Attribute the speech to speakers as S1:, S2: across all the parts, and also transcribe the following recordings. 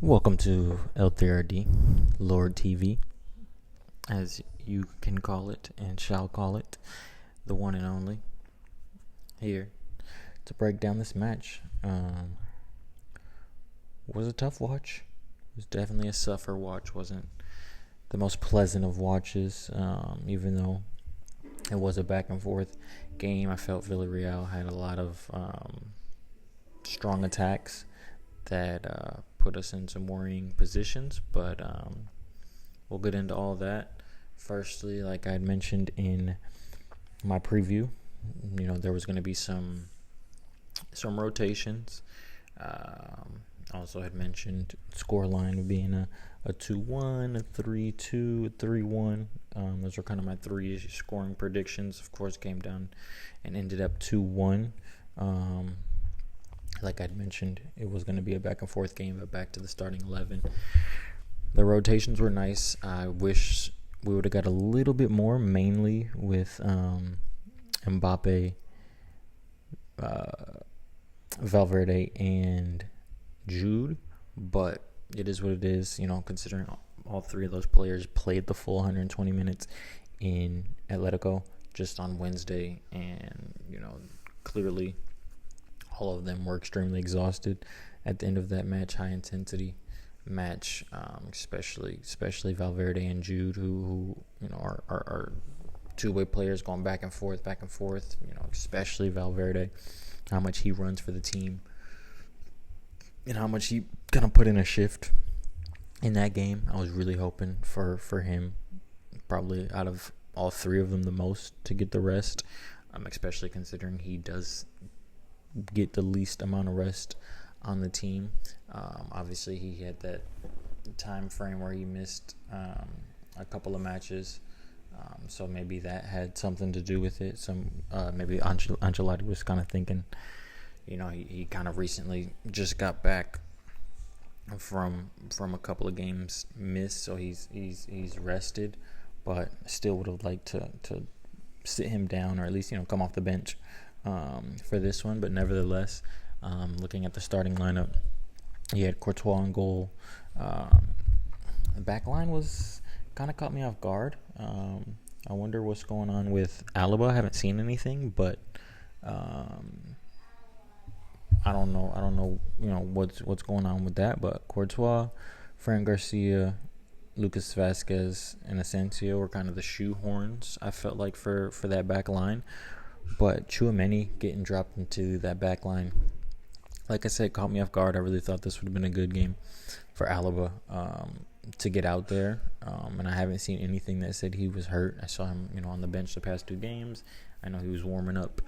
S1: Welcome to L3RD, Lord TV, as you can call it and shall call it, the one and only, here to break down this match. Was a tough watch. It was definitely a suffer watch. Wasn't the most pleasant of watches, even though it was a back and forth game. I felt Villarreal had a lot of strong attacks that put us in some worrying positions, but we'll get into all that. Firstly, like I had mentioned in my preview, there was going to be some rotations. Also had mentioned scoreline being a 2-1, a 3-2, a 3-1. Those are kind of my three scoring predictions. Of course, came down and ended up 2-1. Like I'd mentioned, it was going to be a back and forth game, but back to the starting 11. The rotations were nice. I wish we would have got a little bit more, mainly with Mbappe, Valverde, and Jude, but it is what it is, considering all three of those players played the full 120 minutes in Atletico just on Wednesday, and, clearly all of them were extremely exhausted at the end of that match, high intensity match, especially Valverde and Jude, who are two-way players going back and forth, especially Valverde, how much he runs for the team and how much he kind of put in a shift in that game. I was really hoping for him, probably out of all three of them, the most to get the rest, especially considering he does get the least amount of rest on the team. Obviously, he had that time frame where he missed a couple of matches, so maybe that had something to do with it. Maybe Ancelotti was kind of thinking, he kind of recently just got back from a couple of games missed, so he's rested, but still would have liked to sit him down, or at least come off the bench for this one. But nevertheless, looking at the starting lineup, you had Courtois on goal. The back line was kind of caught me off guard. I wonder what's going on with Alaba. I haven't seen anything, but I don't know, what's going on with that. But Courtois, Fran Garcia, Lucas Vasquez, and Asensio were kind of the shoehorns, I felt like, for that back line. But Tchouaméni getting dropped into that back line, like I said, caught me off guard. I really thought this would have been a good game for Alaba to get out there. And I haven't seen anything that said he was hurt. I saw him, on the bench the past two games. I know he was warming up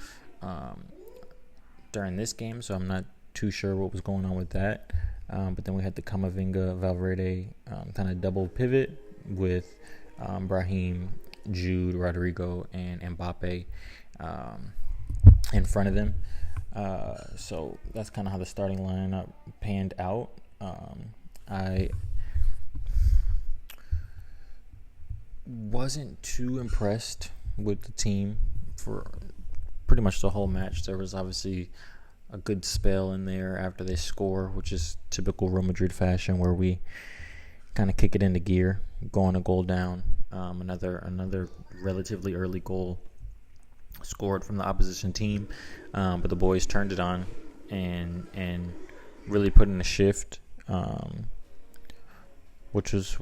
S1: during this game, so I'm not too sure what was going on with that. But then we had the Camavinga, Valverde kind of double pivot with Brahim, Jude, Rodrigo, and Mbappe in front of them. So that's kind of how the starting lineup panned out. I wasn't too impressed with the team for pretty much the whole match. There was obviously a good spell in there after they score, which is typical Real Madrid fashion, where we kind of kick it into gear, going a goal down. Another relatively early goal scored from the opposition team, but the boys turned it on and really put in a shift, which was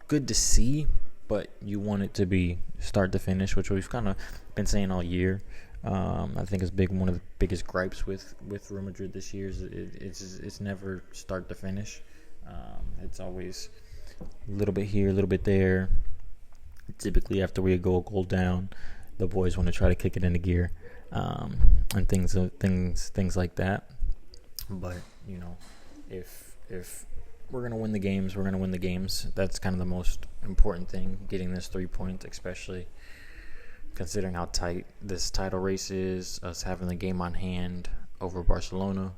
S1: good to see, but you want it to be start to finish, which we've kind of been saying all year. I think it's one of the biggest gripes with Real Madrid this year is it's never start to finish. It's always a little bit here, a little bit there. Typically, after we go a goal down, the boys want to try to kick it into gear, and things like that. But if we're gonna win the games, we're gonna win the games. That's kind of the most important thing, getting this 3 points, especially considering how tight this title race is. Us having the game on hand over Barcelona,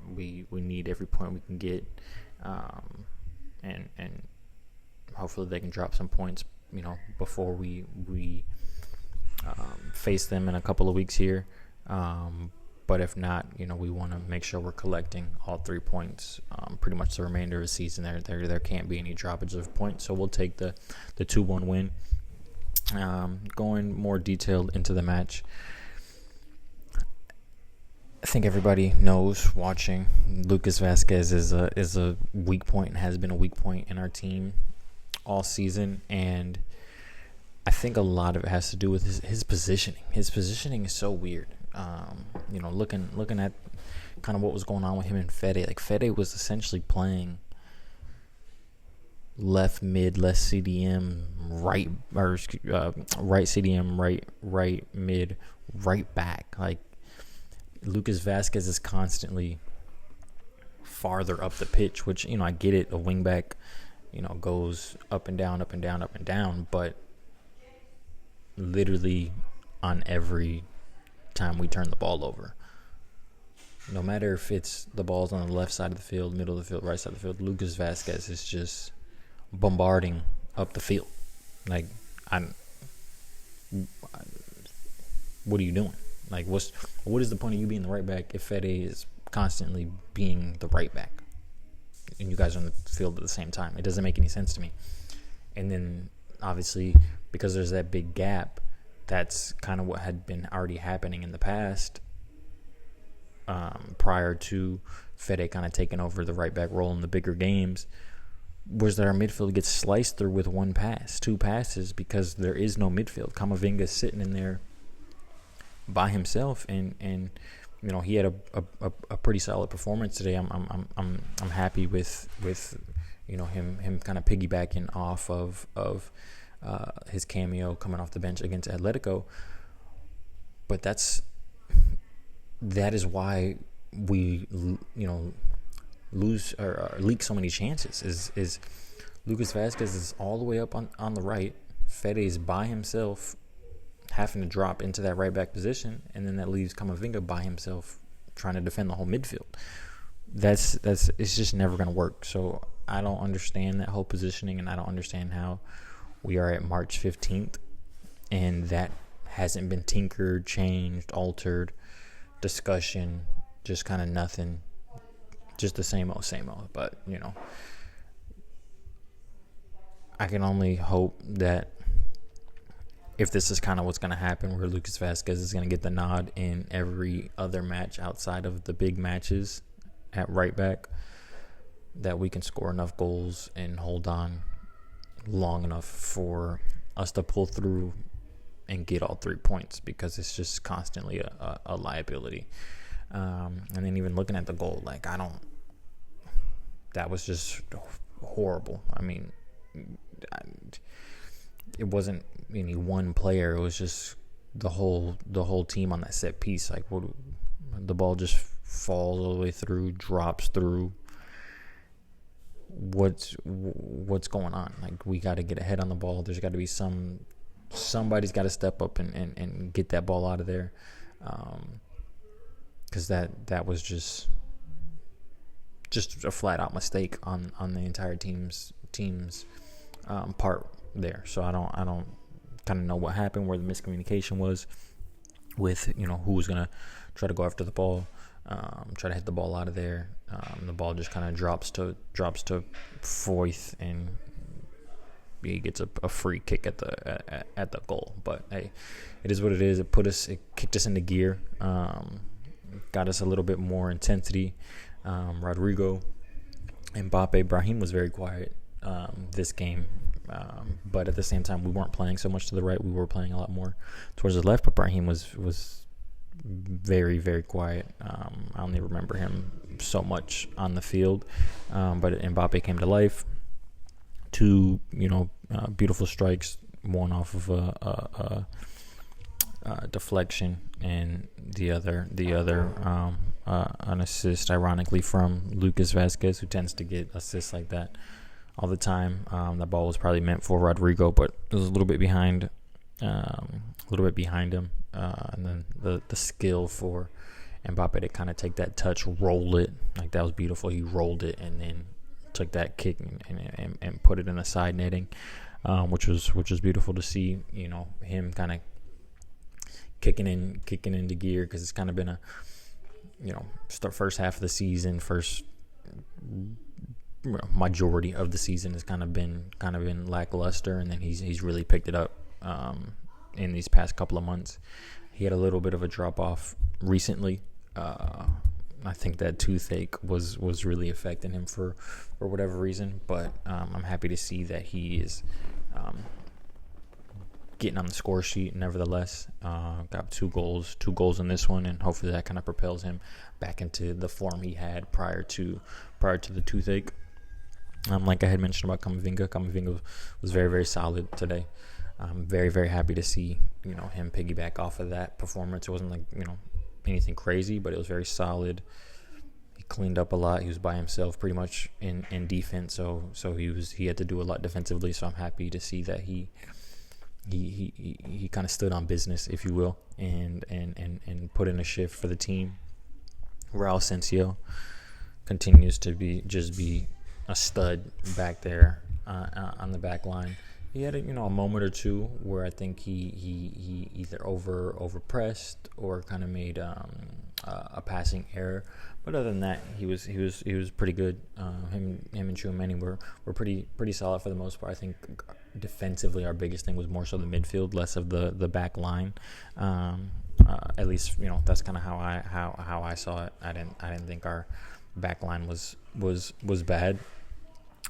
S1: we need every point we can get, and hopefully they can drop some points, before we face them in a couple of weeks here. But if not, we want to make sure we're collecting all 3 points pretty much the remainder of the season. There can't be any droppage of points, so we'll take the 2-1 win. Going more detailed into the match, I think everybody knows watching Lucas Vazquez is a weak point and has been a weak point in our team all season, and I think a lot of it has to do with his positioning. His positioning is so weird. Looking at kind of what was going on with him and Fede. Like, Fede was essentially playing left mid, left CDM, right CDM, right mid, right back. Like, Lucas Vazquez is constantly farther up the pitch, which, I get it. A wingback, goes up and down, up and down, up and down, but literally on every time we turn the ball over, no matter if it's the ball's on the left side of the field, middle of the field, right side of the field, Lucas Vazquez is just bombarding up the field. Like, what are you doing? Like, what is the point of you being the right back if Fede is constantly being the right back and you guys are on the field at the same time? It doesn't make any sense to me. And then obviously, because there's that big gap, that's kind of what had been already happening in the past, prior to Fede kind of taking over the right back role in the bigger games, was that our midfield gets sliced through with one pass, 2 passes, because there is no midfield. Camavinga's sitting in there by himself, and he had a pretty solid performance today. I'm happy with him kind of piggybacking off of his cameo coming off the bench against Atletico. But that is why we lose or leak so many chances. Is Lucas Vazquez is all the way up on the right. Fede is by himself, having to drop into that right back position, and then that leaves Camavinga by himself trying to defend the whole midfield. It's just never going to work. So I don't understand that whole positioning, and I don't understand how we are at March 15th and that hasn't been tinkered, changed, altered, discussion, just kind of nothing, just the same old. But I can only hope that if this is kind of what's going to happen, where Lucas Vazquez is going to get the nod in every other match outside of the big matches at right back, that we can score enough goals and hold on long enough for us to pull through and get all 3 points, because it's just constantly a liability. And then even looking at the goal, that was just horrible. I mean, it wasn't any one player. It was just the whole team on that set piece. Like, the ball just falls all the way through, drops through. What's going on? Like, we got to get ahead on the ball. There's got to be somebody's got to step up and get that ball out of there, because that was just a flat out mistake on the entire team's part there. So I don't kind of know what happened, where the miscommunication was with who was gonna try to go after the ball, try to hit the ball out of there. The ball just kind of drops to Foyth, and he gets a free kick at the goal. But hey, it is what it is. It kicked us into gear, got us a little bit more intensity. Rodrigo, Mbappe, Brahim was very quiet this game, but at the same time, we weren't playing so much to the right. We were playing a lot more towards the left, but Brahim was very, very quiet. I only remember him so much on the field, but Mbappe came to life. 2 beautiful strikes, one off of a deflection, and the other an assist, ironically, from Lucas Vazquez, who tends to get assists like that all the time. That ball was probably meant for Rodrigo, but it was a little bit behind him, and then the skill for Mbappe to kind of take that touch, roll it, like that was beautiful. He rolled it and then took that kick and put it in the side netting, which was beautiful to see. Him kind of kicking into gear, because it's kind of been start first half of the season, first majority of the season has kind of been lackluster, and then he's really picked it up in these past couple of months. He had a little bit of a drop off recently. I think that toothache was really affecting him for whatever reason, but I'm happy to see that he is getting on the score sheet nevertheless. Got two goals in this one, and hopefully that kind of propels him back into the form he had prior to the toothache. Like I had mentioned about Camavinga was very, very solid today. I'm very, very happy to see him piggyback off of that performance. It wasn't like anything crazy, but it was very solid. He cleaned up a lot. He was by himself pretty much in defense, so he had to do a lot defensively. So I'm happy to see that he kind of stood on business, if you will, and put in a shift for the team. Raul Asensio continues to be a stud back there on the back line. He had a moment or two where I think he either over pressed or kind of made a passing error, but other than that, he was pretty good. Him and Tchouaméni were pretty solid for the most part. I think defensively our biggest thing was more so the midfield, less of the back line. At least that's kind of how I saw it. I didn't think our back line was bad.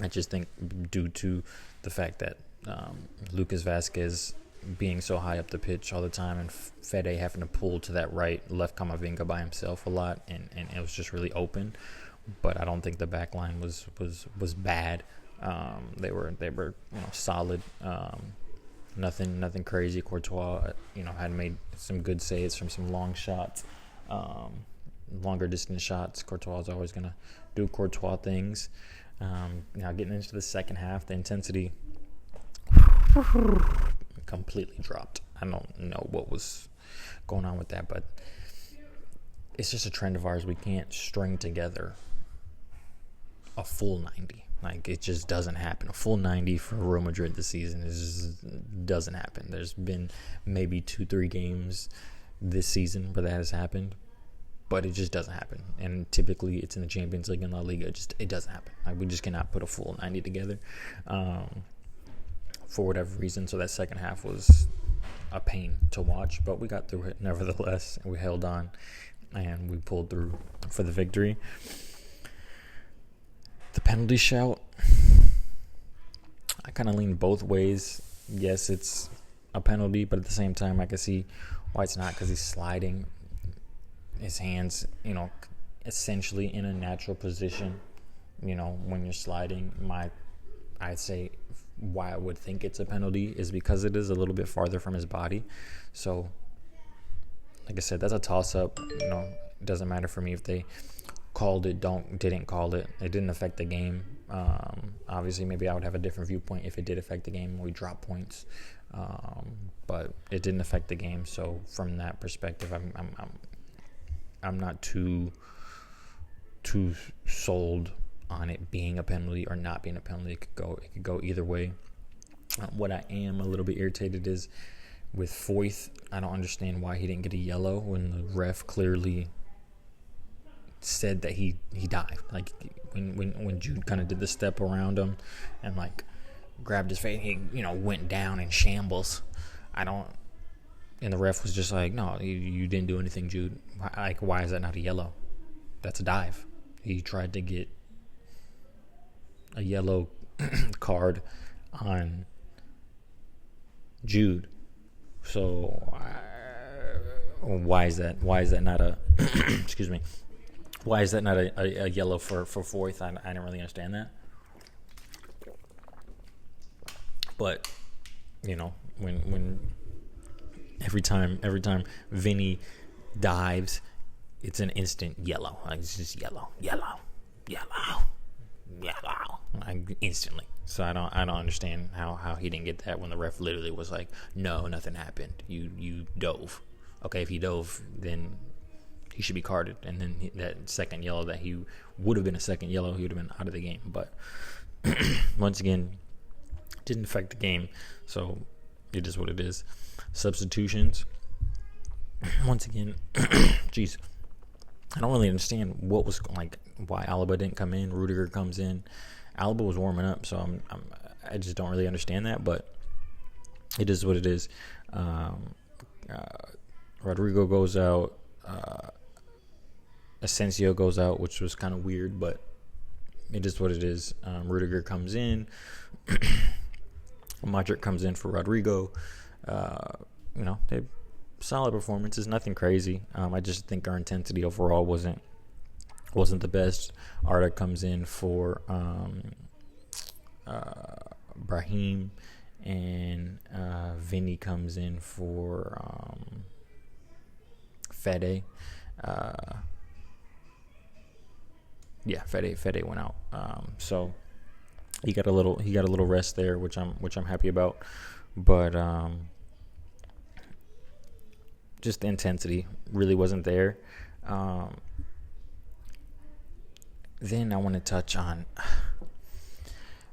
S1: I just think due to the fact that Lucas Vazquez being so high up the pitch all the time, and Fede having to pull to that right, left Camavinga by himself a lot, and it was just really open. But I don't think the back line was bad. They were solid. Nothing crazy. Courtois had made some good saves from some long shots, longer distance shots. Courtois is always gonna do Courtois things. Now getting into the second half, the intensity completely dropped. I don't know what was going on with that, but it's just a trend of ours. We can't string together a full 90. Like, it just doesn't happen. A full 90 for Real Madrid this season doesn't happen. There's been maybe 2-3 games this season where that has happened, but it just doesn't happen. And typically it's in the Champions League and La Liga. It doesn't happen. Like, we just cannot put a full 90 together for whatever reason. So that second half was a pain to watch, but we got through it nevertheless, and we held on, and we pulled through for the victory. The penalty shout, I kind of lean both ways. Yes, it's a penalty, but at the same time, I can see why it's not, because he's sliding his hands, essentially in a natural position. When you're sliding, I'd say why I would think it's a penalty is because it is a little bit farther from his body. So, like I said, that's a toss-up. It doesn't matter for me if they called it, didn't call it. It didn't affect the game. Obviously, maybe I would have a different viewpoint if it did affect the game. We drop points, but it didn't affect the game. So, from that perspective, I'm not too sold on it being a penalty or not being a penalty. It could go either way. What I am a little bit irritated is with Foyth. I don't understand why he didn't get a yellow when the ref clearly said that he dived. Like, when Jude kind of did the step around him and like grabbed his face, he went down in shambles. And the ref was just like, no, you didn't do anything, Jude. Why is that not a yellow? That's a dive. He tried to get a yellow card on Jude. So why is that not a excuse me? Why is that not a yellow for Foyth? I didn't really understand that. But when every time Vinny dives, it's an instant yellow. Like, it's just yellow, like, instantly. So I don't understand how he didn't get that when the ref literally was like, no, nothing happened. You dove. Okay, if he dove, then he should be carded. And then that second yellow that he would have been a second yellow, he would have been out of the game. But once again, didn't affect the game. So it is what it is. Substitutions. Once again, jeez. I don't really understand what was like why Alaba didn't come in. Rudiger comes in. Alaba was warming up, so I just don't really understand that. But it is what it is. Rodrigo goes out. Asensio goes out, which was kind of weird, but it is what it is. Rudiger comes in. Modric comes in for Rodrigo. They solid performances, nothing crazy. I just think our intensity overall wasn't the best. Arda comes in for Brahim, and Vinny comes in for Fede. Fede went out. So he got a little rest there, which I'm happy about. But just the intensity really wasn't there. Then I want to touch on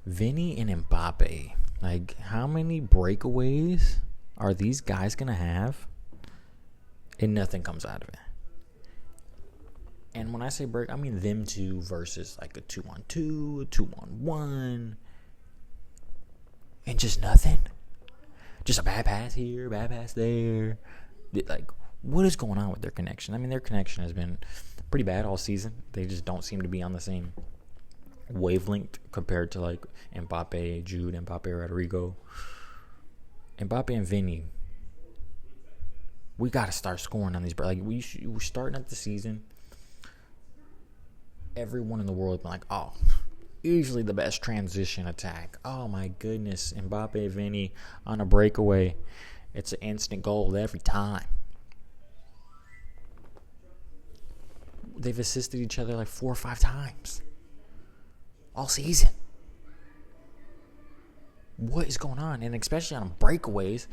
S1: Vinny and Mbappe. Like, how many breakaways are these guys going to have? And nothing comes out of it. And when I say break, I mean them two versus like a 2-on-2, a 2-on-1. And just nothing. Just a bad pass here, bad pass there. Like, what is going on with their connection? I mean, their connection has been pretty bad all season. They just don't seem to be on the same wavelength compared to like Mbappe, Jude, Mbappe, Rodrigo. Mbappe and Vinny. We got to start scoring on these. Like, we're starting up the season. Everyone in the world has been like, oh, easily the best transition attack. Oh, my goodness. Mbappe, Vinny on a breakaway. It's an instant goal every time. They've assisted each other like 4 or 5 times all season. What is going on? And especially on breakaways,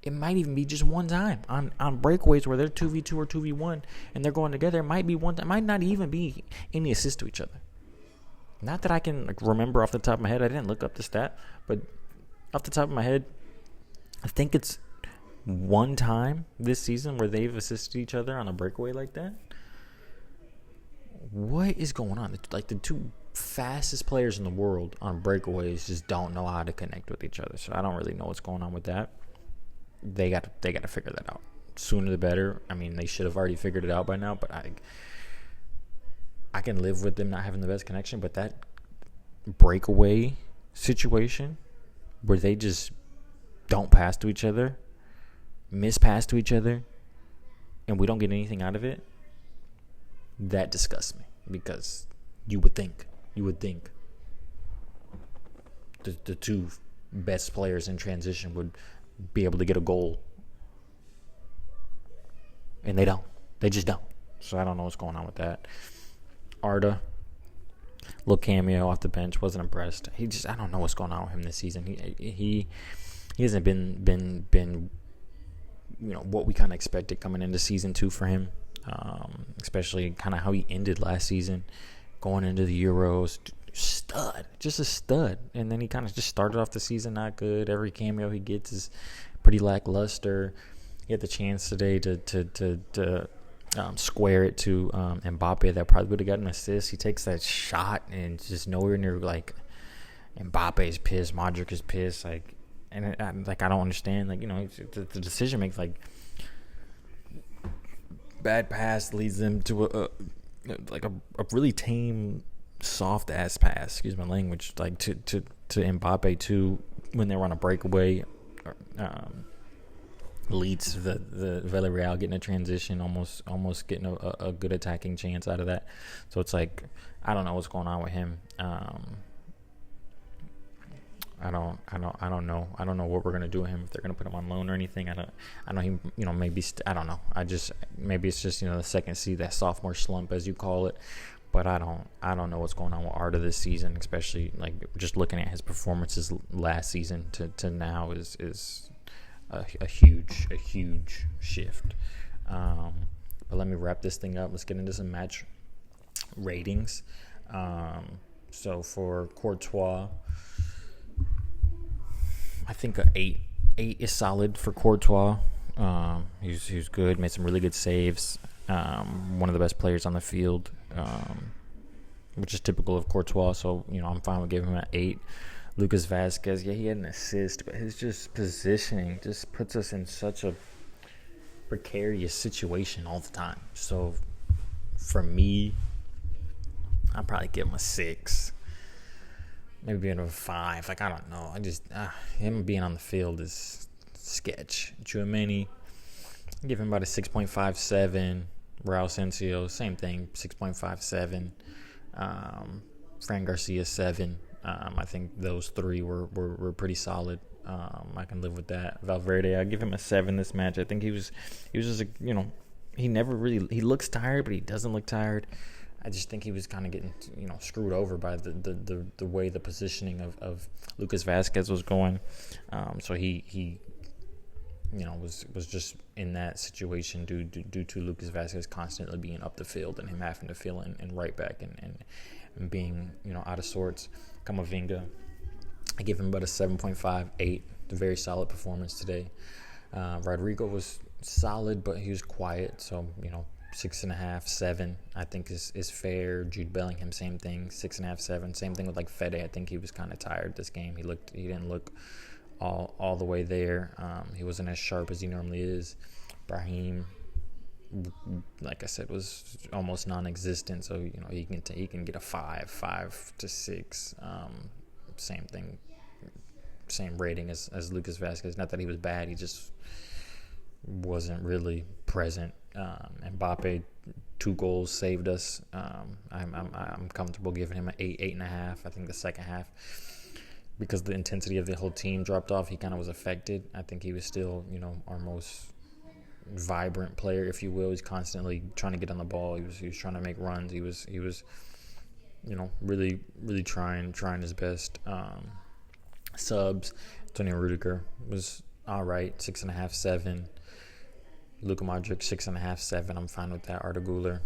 S1: it might even be just one time. On breakaways where they're 2v2 or 2v1 and they're going together, it might be one time. It might not even be any assist to each other. Not that I can remember off the top of my head. I didn't look up the stat, but off the top of my head, I think it's one time this season where they've assisted each other on a breakaway like that. What is going on? Like, the two fastest players in the world on breakaways just don't know how to connect with each other. So I don't really know what's going on with that. They got to figure that out. Sooner the better. I mean, they should have already figured it out by now, but I can live with them not having the best connection, but that breakaway situation where they just don't pass to each other, miss pass to each other, and we don't get anything out of it, that disgusts me, because you would think the two best players in transition would be able to get a goal, and they don't. They just don't. So I don't know what's going on with that. Arda, little cameo off the bench, wasn't impressed. I don't know what's going on with him this season. He hasn't been what we kind of expected coming into season 2 for him. Especially kind of how he ended last season, going into the Euros, just a stud. And then he kind of just started off the season not good. Every cameo he gets is pretty lackluster. He had the chance today to square it to Mbappe. That probably would have gotten an assist. He takes that shot and just nowhere near, like, Mbappe's pissed, Modric is pissed, like, and I don't understand, like, the decision makes, like, bad pass leads them to a really tame, soft ass pass. Excuse my language. Like to Mbappe too, when they were on a breakaway, leads to the Villarreal getting a transition, almost getting a good attacking chance out of that. So it's like, I don't know what's going on with him. I don't know. I don't know what we're gonna do with him, if they're gonna put him on loan or anything. I know he, maybe I don't know. Maybe it's just the second seed, that sophomore slump as you call it. But I don't know what's going on with Arda this season, especially like just looking at his performances last season to now is a huge shift. But let me wrap this thing up. Let's get into some match ratings. So for Courtois, I think an 8 is solid for Courtois. He was good, made some really good saves. one of the best players on the field, which is typical of Courtois. So, I'm fine with giving him an 8. Lucas Vazquez, he had an assist, but his just positioning just puts us in such a precarious situation all the time. So, for me, I'd probably give him a 6. Maybe a 5. I don't know. Him being on the field is sketch. Tchouaméni, give him about a 6.57. Raul Asensio, same thing, 6.57. Fran Garcia, 7. I think those 3 were pretty solid. I can live with that. Valverde, I give him a 7 this match. I think he was just he never really, he looks tired, but he doesn't look tired. I just think he was kind of getting, screwed over by the way the positioning of Lucas Vazquez was going. So he was just in that situation due to Lucas Vazquez constantly being up the field and him having to fill in right back and being, out of sorts. Camavinga, I give him about a 7.5, 8. A very solid performance today. Rodrigo was solid, but he was quiet. So, 6.5, 7, I think is fair. Jude Bellingham, same thing, 6.5, 7. Same thing with Fede. I think he was kind of tired this game. He didn't look all the way there. He wasn't as sharp as he normally is. Brahim, like I said, was almost non-existent. So he can get a 5 to 6. Same thing, same rating as Lucas Vazquez. Not that he was bad, he just wasn't really present. Mbappe, 2 goals saved us. I'm comfortable giving him an 8, 8.5. I think the second half, because the intensity of the whole team dropped off, he kind of was affected. I think he was still, our most vibrant player, if you will. He's constantly trying to get on the ball. He was trying to make runs. He was really, really trying his best. Subs, Antonio Rudiger was all right, 6.5, 7. Luka Modric, 6.5, 7. I'm fine with that. Arda Güler,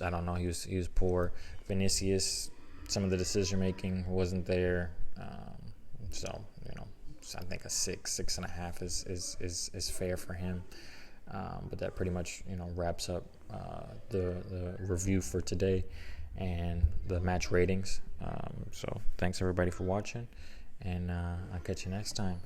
S1: I don't know. He was poor. Vinicius, some of the decision making wasn't there. So I think a 6.5 is fair for him. But that pretty much wraps up the review for today and the match ratings. So thanks everybody for watching, and I'll catch you next time.